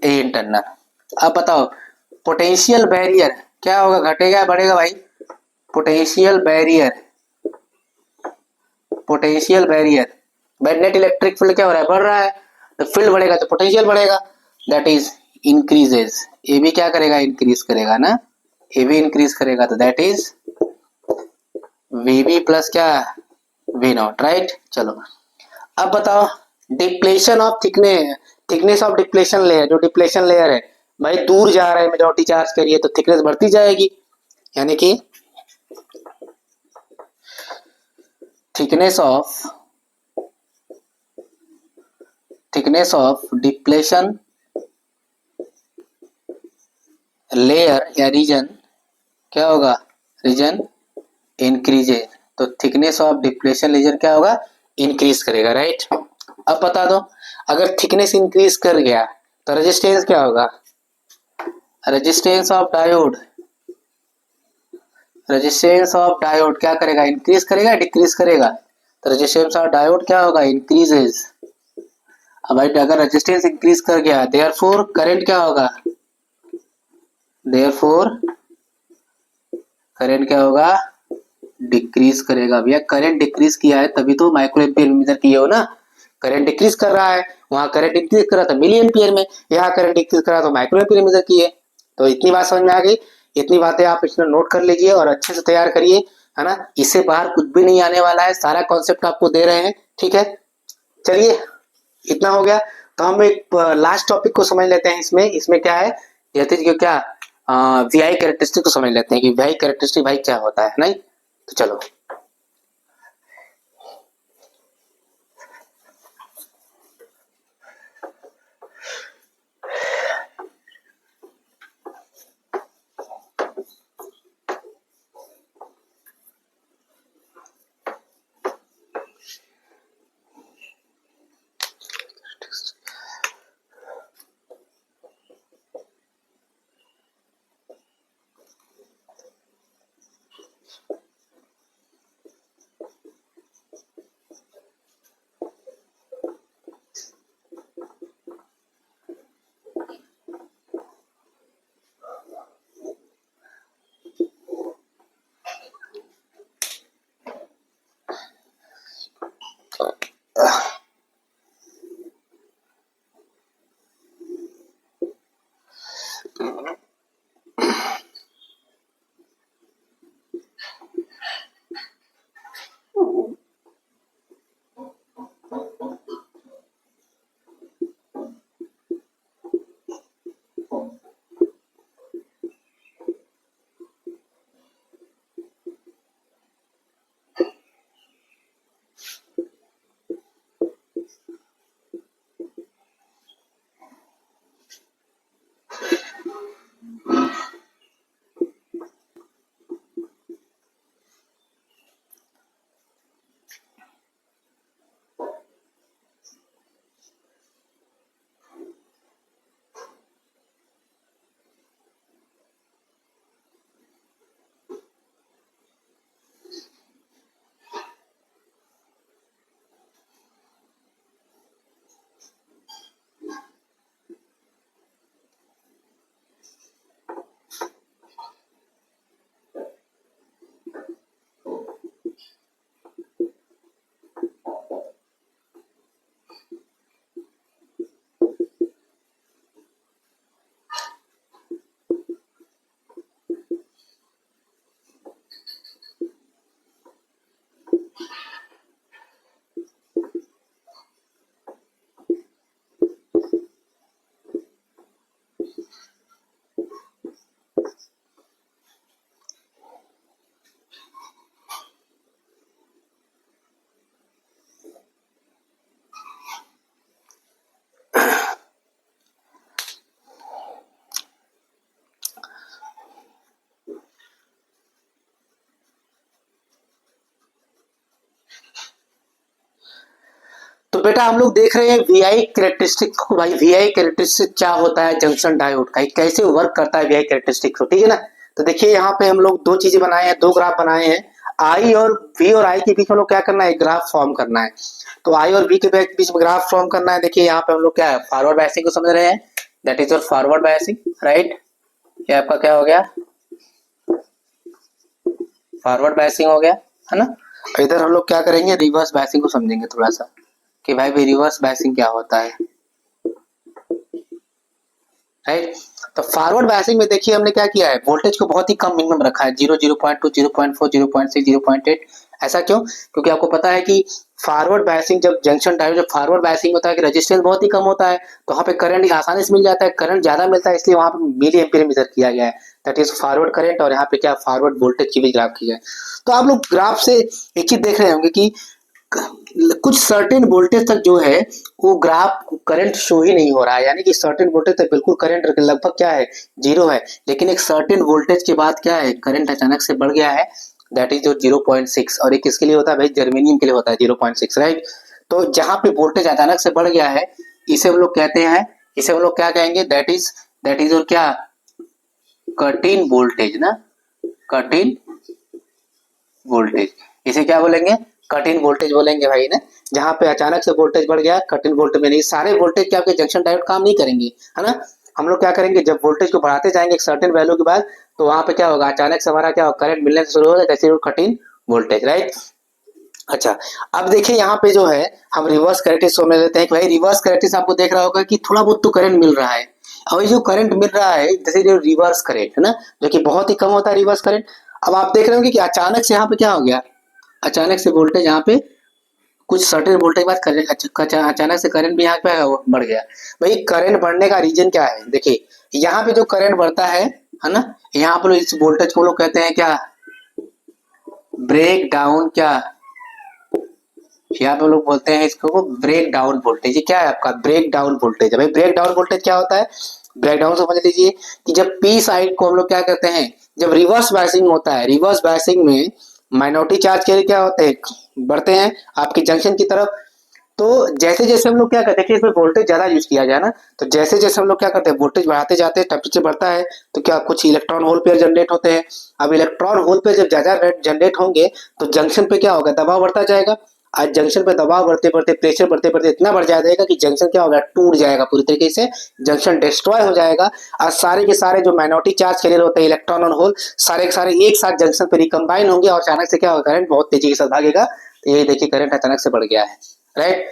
ए इंटरनल। अब बताओ पोटेंशियल बैरियर क्या होगा, घटेगा बढ़ेगा भाई, पोटेंशियल बैरियर भाई नेट इलेक्ट्रिक फील्ड क्या हो रहा है, बढ़ रहा है, तो फील्ड बढ़ेगा तो पोटेंशियल बढ़ेगा, दैट इज इंक्रीजेज। ये भी क्या करेगा, इंक्रीज करेगा ना, ये भी इंक्रीज करेगा, तो दैट इज वीबी प्लस क्या, वी नॉट, राइट। चलो अब बताओ depletion of thickness of depletion layer, जो डिप्लेशन लेयर है भाई दूर जा रहा है मेजॉरिटी चार्ज करिए तो थिकनेस बढ़ती जाएगी, यानी कि थिकनेस ऑफ डिप्लेशन लेयर या रीजन क्या होगा, रीजन इंक्रीजेज, तो थिकनेस ऑफ डिप्लेशन लेयर क्या होगा, इंक्रीज करेगा, राइट। अब बता दो अगर थिकनेस इंक्रीज कर गया तो रेजिस्टेंस क्या होगा, resistance of diode, resistance of diode क्या करेगा, इंक्रीज करेगा डिक्रीज करेगा, तो रेजिस्टेंस ऑफ डायोड क्या होगा, इंक्रीजेज। अब भाई अगर रेजिस्टेंस इंक्रीज कर गया देयरफॉर करंट क्या होगा, देयरफॉर करंट क्या होगा, डिक्रीज करेगा। भैया करंट डिक्रीज किया है तभी तो माइक्रो एम्पियर में मेजर किए हो ना, करंट डिक्रीज कर रहा है, वहां करंट डिक्रीज कर रहा था मिली एम्पियर में, यहाँ करंट डिक्रीज कर रहा तो माइक्रो एम्पियर में मेजर किए। तो इतनी बात समझ में आ गई, इतनी बातें आप इसमें नोट कर लीजिए और अच्छे से तैयार करिए, है ना, इससे बाहर कुछ भी नहीं आने वाला है, सारा कॉन्सेप्ट आपको दे रहे हैं, ठीक है। चलिए इतना हो गया, तो हम एक लास्ट टॉपिक को समझ लेते हैं। इसमें क्या है, जैसे क्या वीआई कैरेक्टरिस्टिक को समझ लेते हैं कि वीआई कैरेक्टरिस्टिक भाई क्या होता है, नहीं तो चलो। तो बेटा हम लोग देख रहे हैं वीआई कैरेक्टरिस्टिक को। भाई वीआई कैरेक्टरिस्टिक क्या होता है, जंक्शन डायोड का कैसे वर्क करता है वीआई कैरेक्टरिस्टिक को, ठीक है ना। तो देखिए यहाँ पे हम लोग दो चीजें बनाए हैं, दो ग्राफ बनाए हैं, आई और वी और आई के बीच में लोग क्या करना है, ग्राफ फॉर्म करना है। तो आई और वी के बीच में ग्राफ फॉर्म करना है। देखिए यहाँ पे हम लोग क्या है, फॉरवर्ड बायसिंग को समझ रहे हैं, that is your forward biasing, right. ये आपका क्या हो गया, फॉरवर्ड बायसिंग हो गया, है ना। इधर हम लोग क्या करेंगे, रिवर्स बायसिंग को समझेंगे थोड़ा सा कि भाई रिवर्स बायसिंग क्या होता है, राइट। तो फॉरवर्ड बायसिंग में देखिए हमने क्या किया है, वोल्टेज को बहुत ही कम मिनिमम रखा है, 0, 0.2, 0.4, 0.6, 0.8। ऐसा क्यों? क्योंकि आपको पता है कि फॉरवर्ड बायसिंग जब जंक्शन डायोड जब फॉरवर्ड बायसिंग होता है कि रेजिस्टेंस बहुत ही कम होता है, तो वहाँ पे करंट आसानी से मिल जाता है, करंट ज्यादा मिलता है, इसलिए वहाँ पे मिली एम्पीयर मेजर किया गया है, दैट इज फॉरवर्ड करंट। और यहाँ पे क्या फॉरवर्ड वोल्टेज की भी ग्राफ की जाए। तो आप लोग ग्राफ से एक चीज देख रहे होंगे कि कुछ सर्टेन वोल्टेज तक जो है वो ग्राफ करंट शो ही नहीं हो रहा है, यानी कि सर्टेन वोल्टेज तक बिल्कुल करंट लगभग क्या है, जीरो है। लेकिन एक सर्टेन वोल्टेज के बाद क्या है, करंट अचानक से बढ़ गया है, दैट इज जो 0.6। और एक किसके लिए होता है भाई, जर्मेनियम के लिए होता है 0.6, राइट। तो जहां पे वोल्टेज अचानक से बढ़ गया है, इसे हम लोग कहते हैं, इसे हम लोग क्या कहेंगे, दैट इज और क्या, कट इन वोल्टेज ना, कट इन वोल्टेज, इसे क्या बोलेंगे, कट इन वोल्टेज बोलेंगे भाई ना। जहां पे अचानक से वोल्टेज बढ़ गया, कट इन वोल्टेज में नहीं, सारे वोल्टेज के आपके जंक्शन डायोड काम नहीं करेंगे, है ना। हम लोग क्या करेंगे, जब वोल्टेज को बढ़ाते जाएंगे एक सर्टेन वैल्यू के बाद, तो वहां पे क्या होगा, अचानक से हमारा क्या होगा, करंट मिलने से शुरू होगा, जैसे कट इन वोल्टेज, राइट। अच्छा, अब देखिए यहाँ पे जो है हम रिवर्स करंट शो में लेते हैं कि भाई रिवर्स करंट आपको देख रहा होगा कि थोड़ा बहुत तो करंट मिल रहा है। और ये जो करंट मिल रहा है जैसे जो रिवर्स करंट है ना, जो कि बहुत ही कम होता है रिवर्स करंट। अब आप देख रहे होंगे कि अचानक से यहाँ पे क्या हो गया, अचानक से वोल्टेज यहाँ पे कुछ सर्टेन वोल्टेज के बाद करंट अचानक से करंट भी यहाँ पे बढ़ गया। भाई करंट बढ़ने का रीजन क्या है, देखिए यहाँ पे जो करंट बढ़ता है ना, यहाँ पे इस वोल्टेज को लोग कहते हैं क्या, ब्रेक डाउन, क्या यहाँ पे लोग बोलते हैं इसको ब्रेक डाउन वोल्टेज। ये क्या है आपका, ब्रेक डाउन वोल्टेज है। भाई ब्रेक डाउन वोल्टेज क्या होता है, ब्रेक डाउन समझ लीजिए कि जब पी साइड को हम लोग क्या कहते हैं, जब रिवर्स बायसिंग होता है, रिवर्स बायसिंग में माइनॉरिटी चार्ज के लिए क्या होते हैं, बढ़ते हैं आपकी जंक्शन की तरफ। तो जैसे जैसे हम लोग क्या करते हैं कि इसमें वोल्टेज ज्यादा यूज किया जाए ना, तो जैसे जैसे हम लोग क्या करते हैं वोल्टेज बढ़ाते जाते हैं, टेम्परेचर बढ़ता है, तो क्या कुछ इलेक्ट्रॉन होल पेयर जनरेट होते हैं। अब इलेक्ट्रॉन होल पेयर जब ज्यादा जनरेट होंगे तो जंक्शन पे क्या होगा, दबाव बढ़ता जाएगा। आज जंक्शन पे दबाव बढ़ते बढ़ते प्रेशर बढ़ते बढ़ते इतना बढ़ जाएगा कि जंक्शन क्या होगा, टूट जाएगा पूरी तरीके से, जंक्शन डिस्ट्रॉय हो जाएगा। और सारे के सारे जो माइनॉरिटी चार्ज कैरियर होते हैं इलेक्ट्रॉन और होल, सारे के सारे एक साथ जंक्शन पे रिकम्बाइन होंगे और अचानक से क्या होगा, करंट बहुत तेजी के साथ भागेगा। तो ये देखिए करंट अचानक से बढ़ गया है, राइट।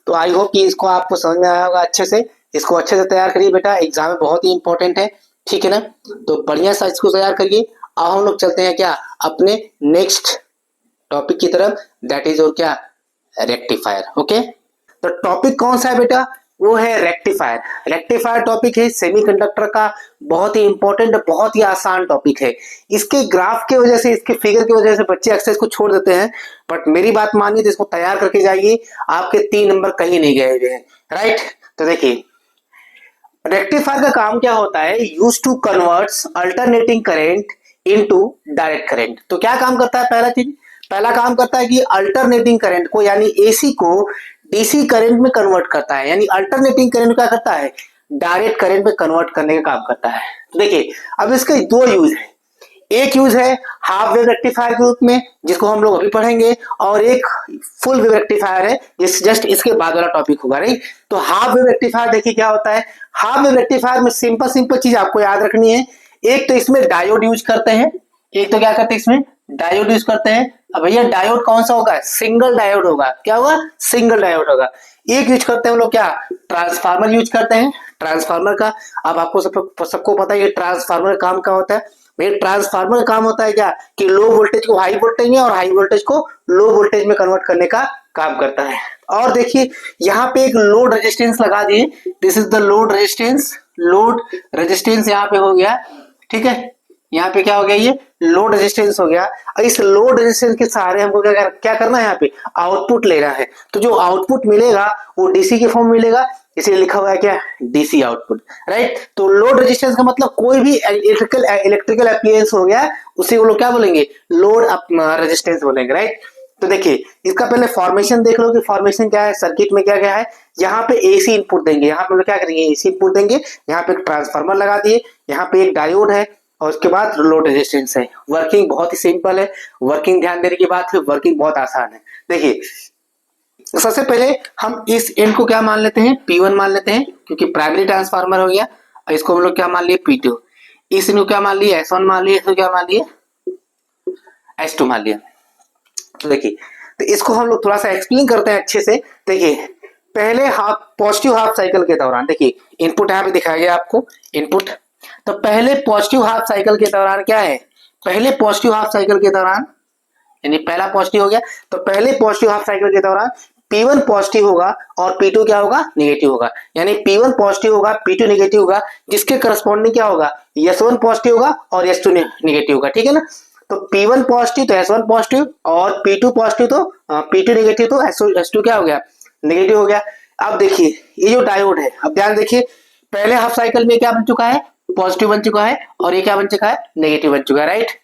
तो आई होप कि इसको आपको समझ में आया होगा अच्छे से। इसको अच्छे से तैयार करिए बेटा, एग्जाम में बहुत ही इंपॉर्टेंट है, ठीक है ना। तो बढ़िया सा इसको तैयार करिए। अब हम लोग चलते हैं क्या अपने नेक्स्ट टॉपिक की तरफ, दैट इज और क्या, रेक्टिफायर। ओके, तो टॉपिक कौन सा है बेटा, वो है रेक्टिफायर। रेक्टिफायर टॉपिक है सेमीकंडक्टर का, बहुत ही इंपॉर्टेंट, बहुत ही आसान टॉपिक है। इसके ग्राफ के वजह से, इसके फिगर की वजह से बच्चे अक्सर इसको छोड़ देते हैं, बट मेरी बात मानिए तो इसको तैयार करके जाइए, आपके 3 नंबर कहीं नहीं गए हुए हैं, राइट। तो देखिए रेक्टिफायर का काम क्या होता है, use to converts alternating current into direct current. तो क्या काम करता है, पहला काम करता है कि अल्टरनेटिंग करंट को यानी एसी को डीसी करंट में कन्वर्ट करता है, यानी अल्टरनेटिंग करंट क्या करता है, डायरेक्ट करंट में कन्वर्ट करने का काम करता है। तो देखिए अब इसके 2 यूज है, एक यूज है हाफ वेव रेक्टिफायर के रूप में जिसको हम लोग अभी पढ़ेंगे, और एक फुल वेव रेक्टिफायर है जिस जस्ट इसके बाद वाला टॉपिक होगा, राइट। तो हाफ वेव रेक्टिफायर देखिए क्या होता है, हाफ वेव रेक्टिफायर में सिंपल चीज आपको याद रखनी है, एक तो इसमें डायोड यूज करते हैं, एक तो क्या करते हैं इसमें डायोड यूज करते हैं। अब भैया डायोड कौन सा होगा, सिंगल डायोड होगा, क्या होगा, सिंगल डायोड होगा। एक यूज करते हैं हम लोग क्या, ट्रांसफार्मर यूज करते हैं, ट्रांसफार्मर का। अब आपको सबको पता है ये ट्रांसफार्मर का काम क्या होता है, भाई ट्रांसफार्मर का काम होता है क्या कि लो वोल्टेज को हाई वोल्टेज में और हाई वोल्टेज को लो वोल्टेज में कन्वर्ट करने का काम करता है। और देखिए यहाँ पे एक लोड रेजिस्टेंस लगा दिए, this is the load resistance यहाँ पे हो गया, ठीक है। यहाँ पे क्या हो गया, ये लोड रेजिस्टेंस हो गया। और इस लोड रेजिस्टेंस के सहारे हमको क्या करना है, यहाँ पे आउटपुट लेना है। तो जो आउटपुट मिलेगा वो डीसी के फॉर्म में मिलेगा, इसीलिए लिखा हुआ है क्या, डीसी आउटपुट, राइट। तो लोड रेजिस्टेंस का मतलब कोई भी इलेक्ट्रिकल एप्लायंस हो गया उसे वो लोग क्या बोलेंगे, लोड रेजिस्टेंस बोलेंगे, राइट। तो देखिए इसका पहले फॉर्मेशन देख लो कि फॉर्मेशन क्या है, सर्किट में क्या क्या है। यहाँ पे एसी इनपुट देंगे, यहाँ पे क्या करेंगे, एसी इनपुट देंगे। यहाँ पे एक ट्रांसफार्मर लगा दिए, यहाँ पे एक डायोड है और उसके बाद लोड रेजिस्टेंस है। वर्किंग बहुत ही सिंपल है, वर्किंग ध्यान देने की बात है, वर्किंग बहुत आसान है। देखिए सबसे पहले हम इस एंड को क्या मान लेते हैं, P1 मान लेते हैं क्योंकि प्राइमरी ट्रांसफार्मर हो गया। और इसको हम लोग क्या मान लिए, P2। इस एंड को क्या मान लिए, S1 मान लिए, इसको क्या मान लिए, S2 मान लिया। तो देखिए तो इसको हम लोग थोड़ा सा एक्सप्लेन करते हैं अच्छे से। देखिए पहले हाफ पॉजिटिव हाफ साइकिल के दौरान, देखिए इनपुट यहाँ पे दिखाया गया आपको इनपुट, तो पहले पॉजिटिव हाफ साइकिल के दौरान क्या है, पहले पॉजिटिव हाफ साइकिल के दौरान, यानी पहला पॉजिटिव हो गया, तो पहले पॉजिटिव हाफ साइकिल के दौरान P1 पॉजिटिव होगा और P2 क्या होगा, नेगेटिव होगा। यानी P1 पॉजिटिव होगा, P2 नेगेटिव होगा, जिसके करस्पॉन्डिंग क्या होगा, S1 पॉजिटिव होगा और S2 नेगेटिव होगा, ठीक है ना। तो P1 पॉजिटिव तो S1 पॉजिटिव और P2 पॉजिटिव तो P2 नेगेटिव तो S2 क्या हो गया, नेगेटिव हो गया। अब देखिए ये जो डायोड है, अब ध्यान देखिए, पहले हाफ साइकिल में क्या बन चुका है, पॉजिटिव बन चुका है और ये क्या बन चुका है, नेगेटिव बन चुका है, राइट।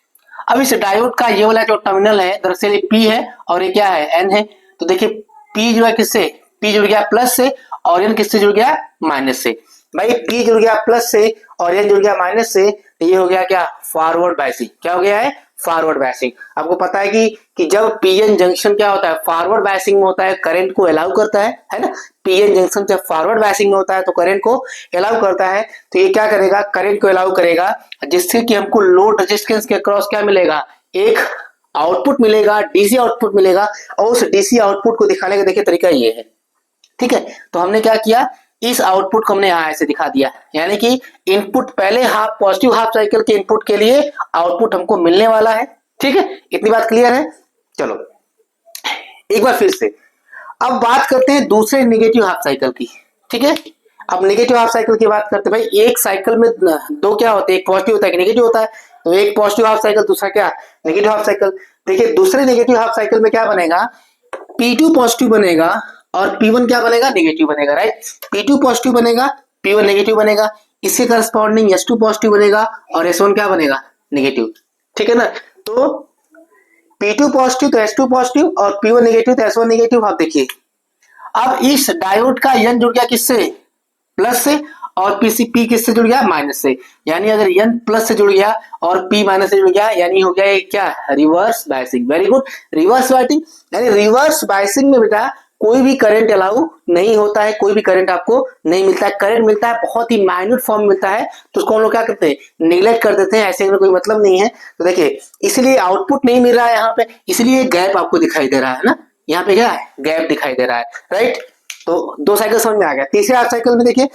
अब इस डायोड का ये वाला जो टर्मिनल है, दरअसल ये P है और ये क्या है, N है। तो देखिए P जो है किससे, P जुड़ गया प्लस से और N किससे जुड़ गया, माइनस से। भाई P जुड़ गया प्लस से और N जुड़ गया माइनस से, तो ये हो गया क्या, फॉरवर्ड बायसिंग। क्या हो गया है, फॉरवर्ड बायसिंग। आपको पता है कि जब पीएन जंक्शन क्या होता है, फॉरवर्ड बायसिंग में होता है, करंट को अलाउ करता है ना। पीएन जंक्शन जब फॉरवर्ड बायसिंग में होता है तो करंट को अलाउ करता है, तो ये क्या करेगा, करंट को अलाउ करेगा, जिससे कि हमको लोड रेजिस्टेंस के क्रॉस क्या मिलेगा, एक आउटपुट मिलेगा, डीसी आउटपुट मिलेगा। और उस डीसी आउटपुट को दिखाने का देखिए तरीका ये है, ठीक है। तो हमने क्या किया, इस आउटपुट को हमने यहाँ ऐसे दिखा दिया, यानी कि इनपुट पहले हाफ पॉजिटिव हाफ साइकिल के इनपुट के लिए आउटपुट हमको मिलने वाला है, ठीक है। इतनी बात क्लियर है। चलो एक बार फिर से अब बात करते हैं दूसरे नेगेटिव हाफ साइकिल की, ठीक है। अब नेगेटिव हाफ साइकिल की बात करते हैं। भाई एक साइकिल में दो क्या होते हैं, एक पॉजिटिव होता है, एक नेगेटिव होता है। तो एक पॉजिटिव हाफ साइकिल, दूसरा क्या, नेगेटिव हाफ साइकिल। देखिए दूसरे नेगेटिव हाफ साइकिल में क्या बनेगा, P2 पॉजिटिव बनेगा और P1 क्या बनेगा, नेगेटिव बनेगा, राइट। P2 पॉजिटिव बनेगा, P1 नेगेटिव बनेगा, इसके करस्पॉन्डिंग S2 पॉजिटिव बनेगा और S1 क्या बनेगा, नेगेटिव, ठीक है ना। तो P2 पॉजिटिव तो S2 पॉजिटिव और P1 नेगेटिव तो S1 नेगेटिव। आप देखिए अब इस डायोड का N जुड़ गया किससे, प्लस से, और P किससे जुड़ गया, माइनस से। यानी अगर N प्लस से जुड़ गया और P माइनस से जुड़ गया, यानी हो गया क्या, reverse biasing. Very good, reverse biasing. यानी रिवर्स बायसिंग में बेटा कोई भी करंट अलाउ नहीं होता है, कोई भी करंट आपको नहीं मिलता है। करंट मिलता है बहुत ही माइन्यूट फॉर्म मिलता है, तो उसको हम लोग क्या करते हैं, निगलेक्ट कर देते हैं, ऐसे में कोई मतलब नहीं है। तो देखिए इसलिए आउटपुट नहीं मिल रहा है यहाँ पे, इसलिए गैप आपको दिखाई दे रहा है ना, यहाँ पे क्या है, गैप दिखाई दे रहा है, राइट। तो दो साइकिल समझ में आ गया। तीसरे हाफ साइकिल में देखिए,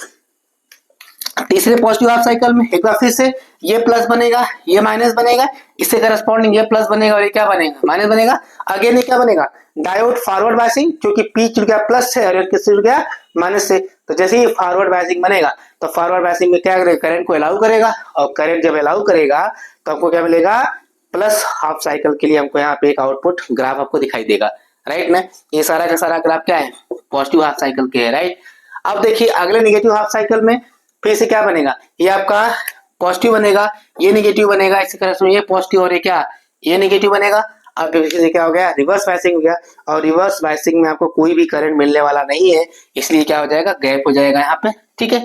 तीसरे पॉजिटिव हाफ साइकिल में एक बार फिर से ये प्लस बनेगा, ये माइनस बनेगा, इससे करस्पॉन्डिंग ये प्लस बनेगा और ये क्या बनेगा, माइनस बनेगा। अगेन ये क्या बनेगा, डायोड फॉरवर्ड बायसिंग, क्योंकि P जुड़ गया प्लस से और किससे जुड़ गया, माइनस से। तो जैसे ही फॉरवर्ड बायसिंग बनेगा तो फॉरवर्ड बायसिंग में क्या करेगा, करंट को अलाउ करेगा, और करंट जब अलाउ करेगा तो हमको क्या मिलेगा, प्लस हाफ साइकिल के लिए हमको यहाँ पे एक आउटपुट ग्राफ आपको दिखाई देगा, राइट ना। ये सारा का सारा ग्राफ क्या है, पॉजिटिव हाफ साइकिल के है, राइट। अब देखिए अगले नेगेटिव हाफ साइकिल में फिर से क्या बनेगा, ये आपका पॉजिटिव बनेगा, ये नेगेटिव बनेगा, इसी तरह से ये पॉजिटिव और ये क्या, ये नेगेटिव बनेगा। अब फिर से क्या हो गया, रिवर्स बायसिंग हो गया, और रिवर्स बायसिंग में आपको कोई भी करंट मिलने वाला नहीं है, इसलिए क्या हो जाएगा, गैप हो जाएगा यहाँ पे, ठीक है।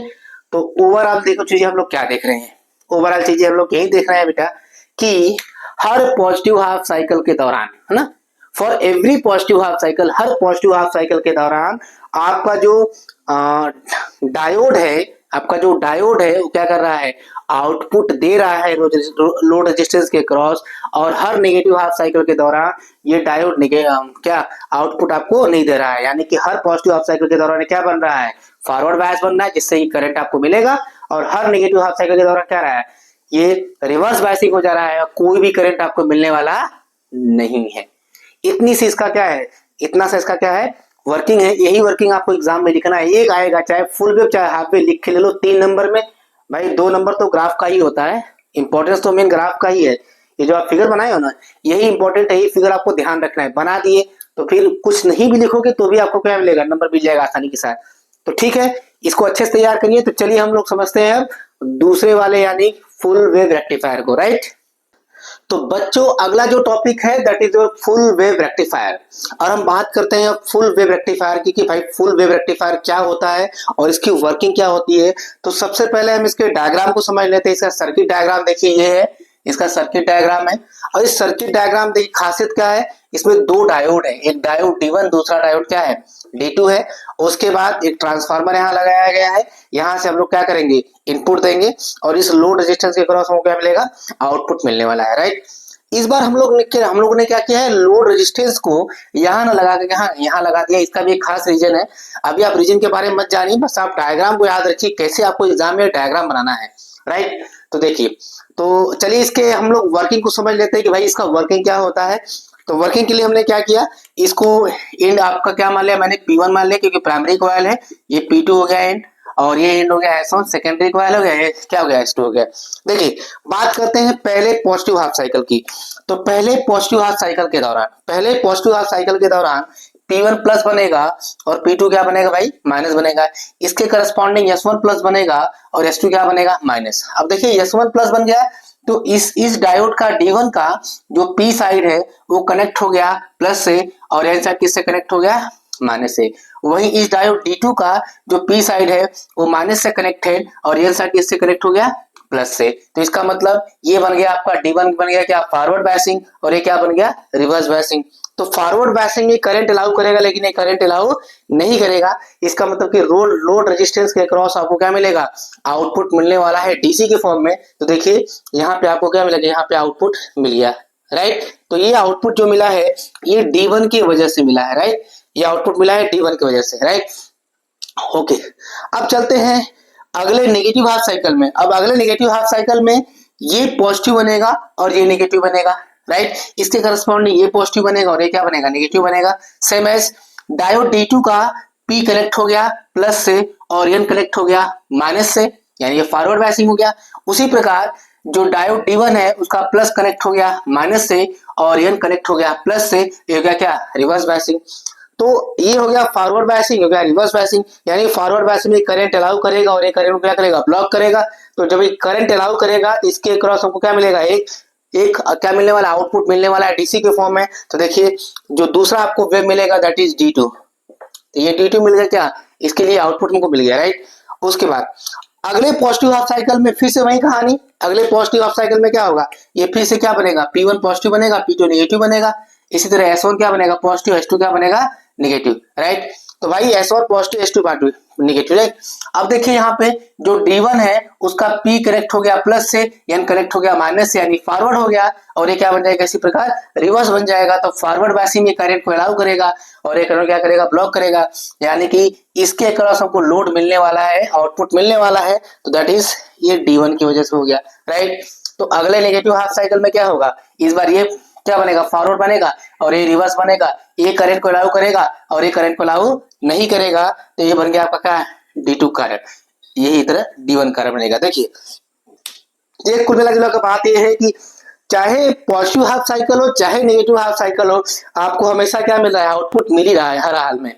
तो ओवरऑल देखो चीजें हम लोग क्या देख रहे हैं, ओवरऑल चीजें हम लोग यही देख रहे हैं बेटा कि हर पॉजिटिव हाफ साइकिल के दौरान, है ना, for every positive half cycle, her positive half cycle के दौरान आपका जो डायोड है, आपका जो डायोड है वो क्या कर रहा है, आउटपुट दे रहा है लोड रेजिस्टेंस के क्रॉस। और हर नेगेटिव हाफ साइकिल के दौरान ये डायोड क्या आउटपुट आपको नहीं दे रहा है, यानी कि हर पॉजिटिव हाफ साइकिल के दौरान क्या बन रहा है, फॉरवर्ड बायस बन रहा है, जिससे ही करंट आपको मिलेगा। और हर नेगेटिव हाफ साइकिल के दौरान क्या रहा है, ये रिवर्स बायसिंग हो जा रहा है, कोई भी करंट आपको मिलने वाला नहीं है। इतनी सी इसका क्या है, इतना सा इसका क्या है, वर्किंग है। यही वर्किंग आपको एग्जाम में लिखना है, एक आएगा, चाहे फुल वेव चाहे हाफ वेव, लिख के ले लो 3 नंबर में। भाई 2 नंबर तो ग्राफ का ही होता है, इंपॉर्टेंस तो मेन ग्राफ का ही है। ये जो आप फिगर बनाए हो ना, यही इंपॉर्टेंट है, यही फिगर आपको ध्यान रखना है। बना दिए तो फिर कुछ नहीं भी लिखोगे तो भी आपको क्या मिलेगा, नंबर मिल जाएगा आसानी के साथ। तो ठीक है, इसको अच्छे से तैयार करिए। तो चलिए हम लोग समझते हैं अब दूसरे वाले यानी फुल वेव रेक्टिफायर को, राइट। तो बच्चों अगला जो टॉपिक है that is your full wave rectifier. और हम बात करते हैं फुल वेव रेक्टिफायर की, कि भाई फुल वेव रेक्टिफायर क्या होता है और इसकी वर्किंग क्या होती है। तो सबसे पहले हम इसके डायग्राम को समझ लेते हैं। इसका सर्किट डायग्राम देखिए, ये है इसका सर्किट डायग्राम है। और इस सर्किट डायग्राम देखिए खासियत क्या है, इसमें 2 डायोड है, एक डायोड D1, दूसरा डायोड क्या है, D2 है। उसके बाद एक ट्रांसफार्मर यहाँ लगाया गया है, यहाँ से हम लोग क्या करेंगे, इनपुट देंगे और इस लोड रेजिस्टेंस के क्रॉस हमको क्या मिलेगा, आउटपुट मिलने वाला है, राइट। इस बार हम लोगों ने क्या किया है, लोड रेजिस्टेंस को यहाँ ना लगा के यहाँ लगा दिया। इसका भी एक खास रीजन है। अभी आप रीजन के बारे में मत जानिए, बस आप डायग्राम को याद रखिए कैसे आपको एग्जाम में डायग्राम बनाना है, राइट। तो देखिए, तो चलिए इसके हम लोग वर्किंग को समझ लेते हैं कि भाई इसका वर्किंग क्या होता है। तो वर्किंग के लिए हमने क्या किया, इसको एंड आपका क्या मान लिया मैंने, P1 मान लिया क्योंकि प्राइमरी कॉइल है। ये P2 हो गया एंड, और ये एंड हो गया S1, सेकेंडरी कॉइल हो गया, ये क्या हो गया S2 हो गया। देखिए बात करते हैं पहले पॉजिटिव हाफ साइकिल की। तो पहले पॉजिटिव हाफ साइकिल के दौरान P1 प्लस बनेगा और P2 क्या बनेगा भाई, माइनस बनेगा। इसके करस्पॉन्डिंग S1 प्लस बनेगा और S2 क्या बनेगा, माइनस। अब देखिए S1 प्लस बन गया, तो इस डायोड का D1 का जो P साइड है वो कनेक्ट हो गया प्लस से, और N साइड किससे कनेक्ट हो गया, माइनस से। वहीं इस डायोड D2 का जो P साइड है वो माइनस से कनेक्टेड और N साइड किससे कनेक्ट हो गया, प्लस से। तो इसका मतलब ये बन गया आपका D1 बन गया क्या, फॉरवर्ड बायसिंग, और ये क्या बन गया, रिवर्स बायसिंग। तो फॉरवर्ड बायसिंग में करंट अलाउ करेगा, लेकिन ये करंट अलाउ नहीं करेगा। इसका मतलब कि लोड रेजिस्टेंस के अक्रॉस आपको क्या मिलेगा, आउटपुट मिलने वाला है डीसी के फॉर्म में। तो देखिए यहाँ पे आपको क्या मिलेगा, यहाँ पे आउटपुट मिल गया, राइट। तो ये आउटपुट जो मिला है ये D1 की वजह से मिला है, राइट। ये आउटपुट मिला है D1 की वजह से, राइट। ओके, अब चलते हैं अगले नेगेटिव हाफ साइकिल में। अब अगले नेगेटिव हाफ साइकिल में ये पॉजिटिव बनेगा और ये नेगेटिव बनेगा, राइट। इसके करस्पॉन्डिंग ये पॉजिटिव बनेगा और ये क्या बनेगा, नेगेटिव बनेगा। सेम एज डायोड D2 का P कनेक्ट हो गया प्लस से और N कनेक्ट हो गया माइनस से, यानी ये फॉरवर्ड बायसिंग हो गया। उसी प्रकार जो डायोड D1 है उसका प्लस कनेक्ट हो गया माइनस से और N कनेक्ट हो गया प्लस से, ये हो गया क्या, रिवर्स बायसिंग। तो ये हो गया फॉरवर्ड बायसिंग, हो गया रिवर्स बायसिंग। यानी फॉरवर्ड बायसिंग में करंट अलाउ करेगा और ये करंट को क्या करेगा, ब्लॉक करेगा। तो जब ये करंट अलाउ करेगा तो इसके अक्रॉस हमको क्या मिलेगा, एक क्या मिलने वाला, आउटपुट मिलने वाला है डीसी के फॉर्म में। तो देखिए जो दूसरा आपको वेव मिलेगा दैट इज D2। तो ये D2 मिल गया क्या, इसके लिए आउटपुट हमको मिल गया, राइट। उसके बाद अगले पॉजिटिव हाफ साइकिल में फिर से वही कहानी। अगले पॉजिटिव हाफ साइकिल में क्या होगा, ये फिर से क्या बनेगा, P1 पॉजिटिव बनेगा, P2 नेगेटिव बनेगा। इसी तरह S1 क्या बनेगा, पॉजिटिव, S2 क्या बनेगा, नेगेटिव, राइट। तो भाई S1 positive, S2 negative, right. अब देखिए यहाँ पे जो D1 है उसका P कनेक्ट हो गया प्लस से, N कनेक्ट हो गया माइनस से, यानी फॉरवर्ड हो गया, और ये क्या बन जाएगा, इसी प्रकार रिवर्स बन जाएगा। तो फॉरवर्ड बायसिंग में करंट को अलाउ करेगा और ये करंट क्या करेगा, ब्लॉक करेगा। यानी कि इसके अक्रॉस हमको लोड मिलने वाला है, आउटपुट मिलने वाला है। तो दैट इज ये D1 की वजह से हो गया, राइट। तो अगले नेगेटिव हाफ साइकिल में क्या होगा, इस बार ये क्या बनेगा, फॉरवर्ड बनेगा और ये रिवर्स बनेगा। ये करंट को अलाउ करेगा और ये करंट को अलाउ नहीं करेगा। तो ये बन गया आपका क्या, D2 करंट। यही तरह D1 करंट बनेगा। देखिए ये कुल मिला जुला कर बात ये है कि चाहे पॉजिटिव हाफ साइकिल हो चाहे नेगेटिव हाफ साइकिल हो, आपको हमेशा क्या मिल रहा है, आउटपुट मिल ही रहा है हर हाल में।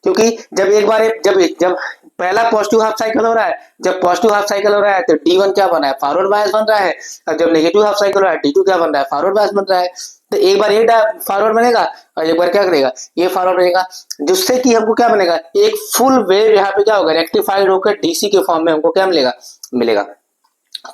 क्योंकि जब एक बार जब पहला पॉजिटिव हाफ साइकिल हो रहा है, जब पॉजिटिव हाफ साइकिल हो रहा है तो D1 क्या बना है, फॉरवर्ड बायस बन रहा है। और जब नेगेटिव हाफ साइकिल हो रहा है D2 क्या बन रहा है, फॉरवर्ड बायस बन रहा है। तो एक बार ये फॉरवर्ड बनेगा और एक बार क्या करेगा, ये फॉरवर्ड बनेगा, जिससे कि हमको क्या बनेगा, एक फुल वेव यहाँ पे क्या होगा, रेक्टिफाइड होकर डीसी के फॉर्म में हमको क्या मिलेगा।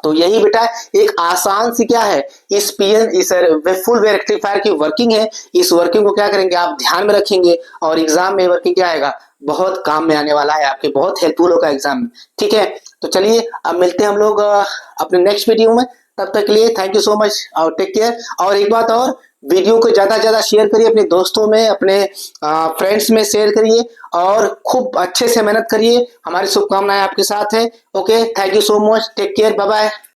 तो यही बेटा एक आसान सी क्या है, इस फुल वेव रेक्टिफायर की वर्किंग है। इस वर्किंग को क्या करेंगे, आप ध्यान में रखेंगे और एग्जाम में वर्किंग क्या आएगा, बहुत काम में आने वाला है, आपके बहुत हेल्पफुल होगा एग्जाम में, ठीक है। तो चलिए अब मिलते हैं हम लोग अपने नेक्स्ट वीडियो में। तब तक के लिए थैंक यू सो मच और टेक केयर। और एक बात और, वीडियो को ज्यादा से ज्यादा शेयर करिए अपने दोस्तों में, अपने फ्रेंड्स में शेयर करिए और खूब अच्छे से मेहनत करिए। हमारी शुभकामनाएं आपके साथ है। Okay, thank you so much, take care, bye bye.